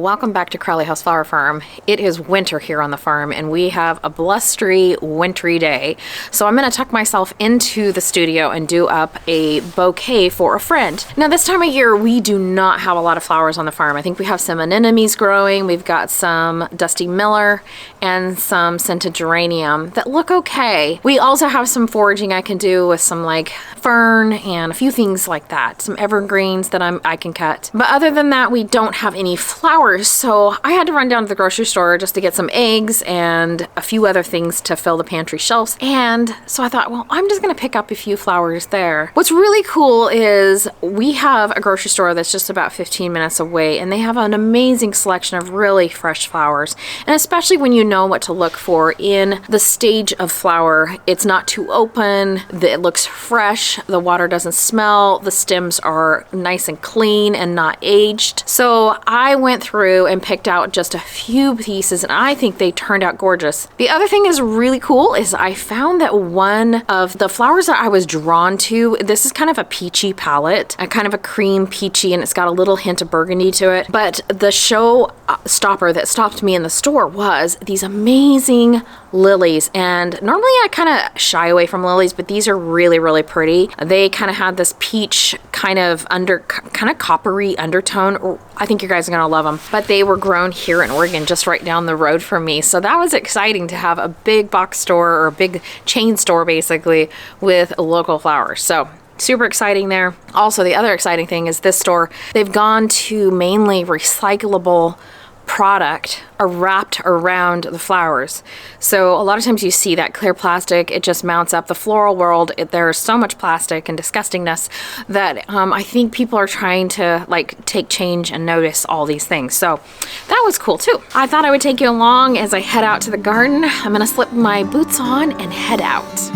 welcome back to Crowley House Flower Farm. It is winter here on the farm and we have a blustery, wintry day. So I'm gonna tuck myself into the studio and do up a bouquet for a friend. Now this time of year, we do not have a lot of flowers on the farm. I think we have some anemones growing. We've got some Dusty Miller and some scented geranium that look okay. We also have some foraging I can do with some like fern and a few things like that. Some evergreens that I can cut. But other than that, we don't have any flowers, so I had to run down to the grocery store just to get some eggs and a few other things to fill the pantry shelves. And so I thought, well, I'm just gonna pick up a few flowers there. What's really cool is we have a grocery store that's just about 15 minutes away, and they have an amazing selection of really fresh flowers. And especially when you know what to look for in the stage of flower, it's not too open, it looks fresh, the water doesn't smell, the stems are nice and clean and not aged. So I went through and picked out just a few pieces and I think they turned out gorgeous. The other thing is really cool is I found that one of the flowers that I was drawn to, this is kind of a peachy palette, a kind of a cream peachy, and it's got a little hint of burgundy to it. But the show stopper that stopped me in the store was these amazing lilies, and normally I kind of shy away from lilies, but these are really, really pretty. They kind of had this peach kind of coppery undertone. I think you guys are gonna love them. But they were grown here in Oregon, just right down the road from me. So that was exciting to have a big box store or a big chain store basically with local flowers. So super exciting there. Also, the other exciting thing is this store, they've gone to mainly recyclable product wrapped around the flowers. So a lot of times you see that clear plastic, it just mounts up. The floral world, there's so much plastic and disgustingness that I think people are trying to like take change and notice all these things. So that was cool too. I thought I would take you along as I head out to the garden. I'm gonna slip my boots on and head out.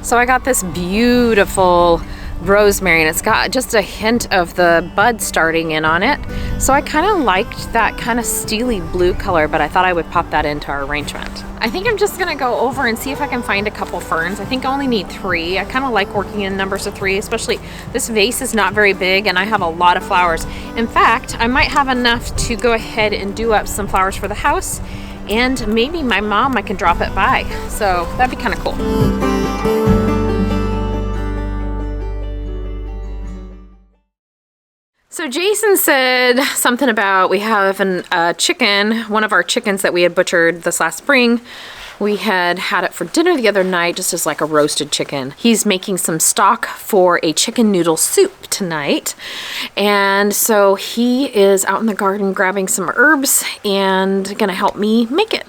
So I got this beautiful rosemary and it's got just a hint of the bud starting in on it. So I kind of liked that kind of steely blue color, but I thought I would pop that into our arrangement. I think I'm just gonna go over and see if I can find a couple ferns. I think I only need 3. I kind of like working in numbers of 3, especially this vase is not very big and I have a lot of flowers. In fact, I might have enough to go ahead and do up some flowers for the house, and maybe my mom, I can drop it by. So that'd be kind of cool. So Jason said something about we have a chicken, one of our chickens that we had butchered this last spring. We had it for dinner the other night, just as like a roasted chicken. He's making some stock for a chicken noodle soup tonight. And so he is out in the garden grabbing some herbs and gonna help me make it.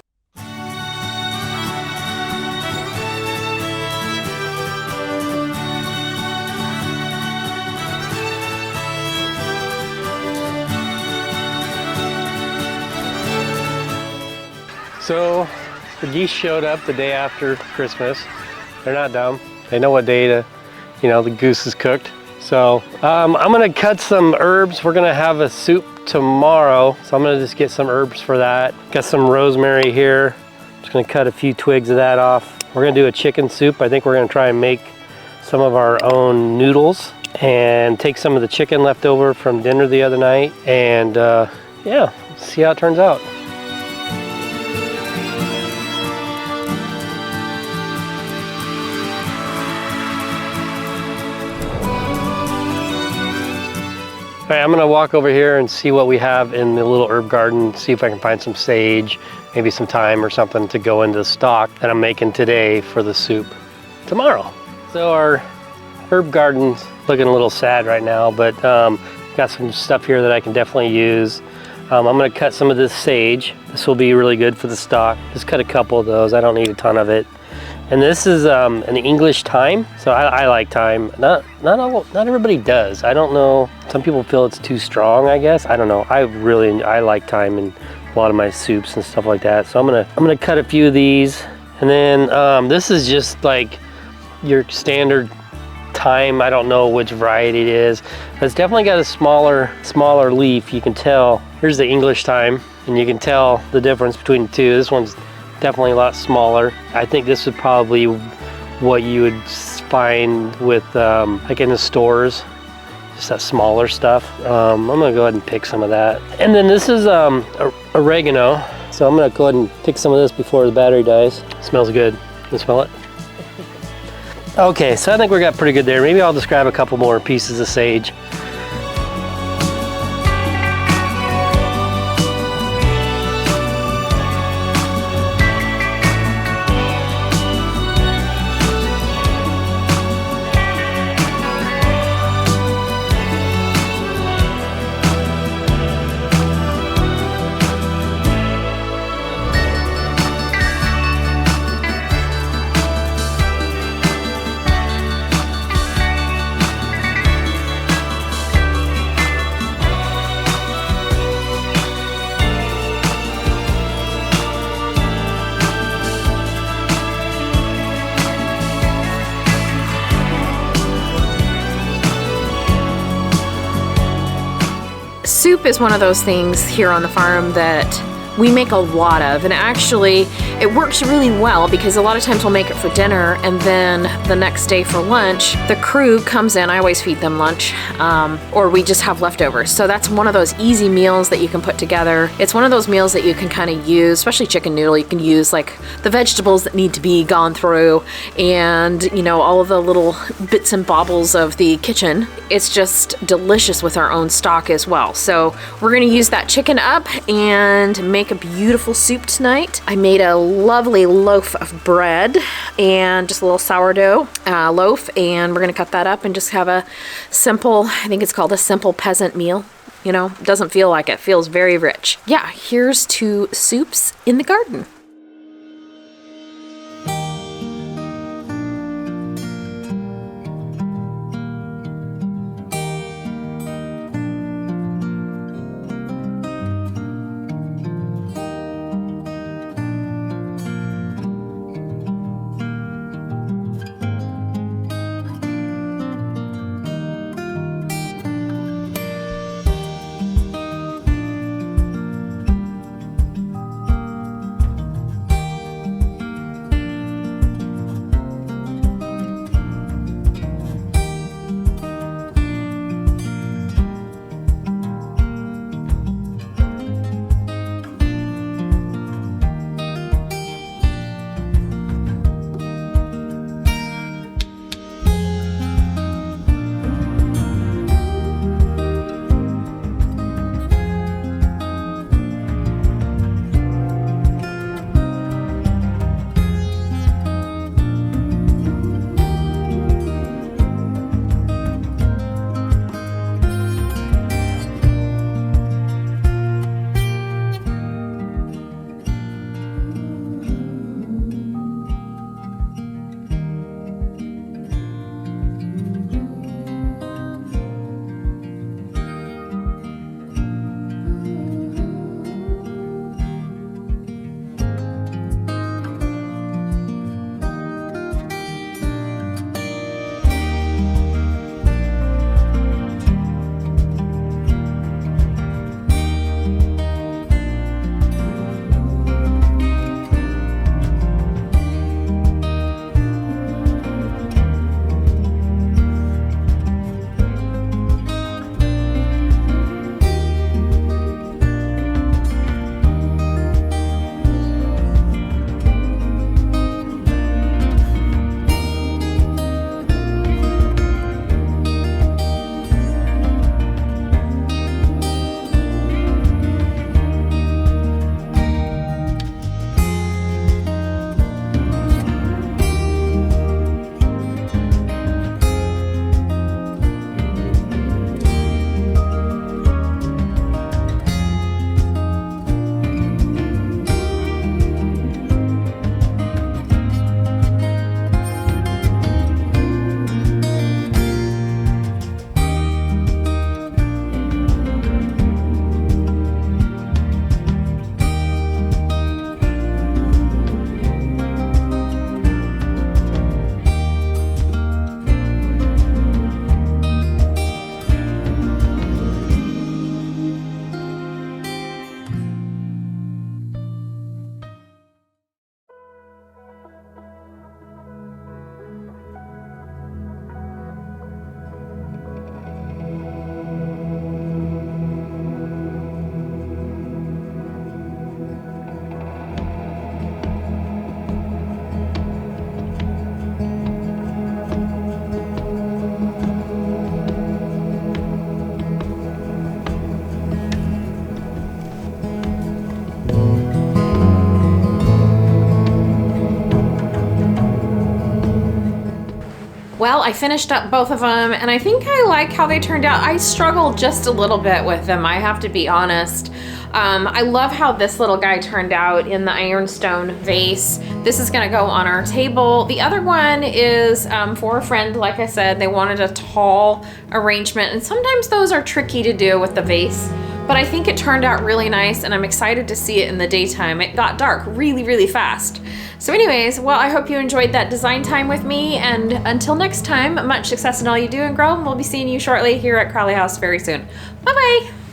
So the geese showed up the day after Christmas. They're not dumb. They know what day the goose is cooked. So I'm gonna cut some herbs. We're gonna have a soup tomorrow. So I'm gonna just get some herbs for that. Got some rosemary here. Just gonna cut a few twigs of that off. We're gonna do a chicken soup. I think we're gonna try and make some of our own noodles and take some of the chicken left over from dinner the other night. And yeah, see how it turns out. All right, I'm gonna walk over here and see what we have in the little herb garden, see if I can find some sage, maybe some thyme or something to go into the stock that I'm making today for the soup tomorrow. So our herb garden's looking a little sad right now, but got some stuff here that I can definitely use. I'm gonna cut some of this sage. This will be really good for the stock. Just cut a couple of those. I don't need a ton of it. And this is an English thyme, so I like thyme. Not everybody does. I don't know. Some people feel it's too strong, I guess. I don't know. I like thyme in a lot of my soups and stuff like that. So I'm gonna cut a few of these. And then this is just like your standard thyme. I don't know which variety it is. But it's definitely got a smaller leaf. You can tell. Here's the English thyme, and you can tell the difference between the two. This one's definitely a lot smaller. I think this would probably what you would find with like in the stores, just that smaller stuff. I'm gonna go ahead and pick some of that. And then this is oregano. So I'm gonna go ahead and pick some of this before the battery dies. Smells good. Can you smell it? Okay, so I think we got pretty good there. Maybe I'll just grab a couple more pieces of sage. Soup is one of those things here on the farm that we make a lot of, and actually it works really well because a lot of times we'll make it for dinner and then the next day for lunch the crew comes in. I always feed them lunch, or we just have leftovers. So that's one of those easy meals that you can put together. It's one of those meals that you can kind of use, especially chicken noodle. You can use like the vegetables that need to be gone through and, you know, all of the little bits and baubles of the kitchen. It's just delicious with our own stock as well. So we're gonna use that chicken up and make a beautiful soup tonight. I made a lovely loaf of bread and just a little sourdough loaf, and we're gonna cut that up and just have a simple, I think it's called a simple peasant meal. You know, it doesn't feel like it, feels very rich. Yeah, here's to soups in the garden. Well, I finished up both of them and I think I like how they turned out. I struggled just a little bit with them, I have to be honest. I love how this little guy turned out in the ironstone vase. This is gonna go on our table. The other one is for a friend, like I said. They wanted a tall arrangement, and sometimes those are tricky to do with the vase, but I think it turned out really nice and I'm excited to see it in the daytime. It got dark really, really fast. So anyways, well, I hope you enjoyed that design time with me, and until next time, much success in all you do and grow, and we'll be seeing you shortly here at Crowley House very soon. Bye-bye.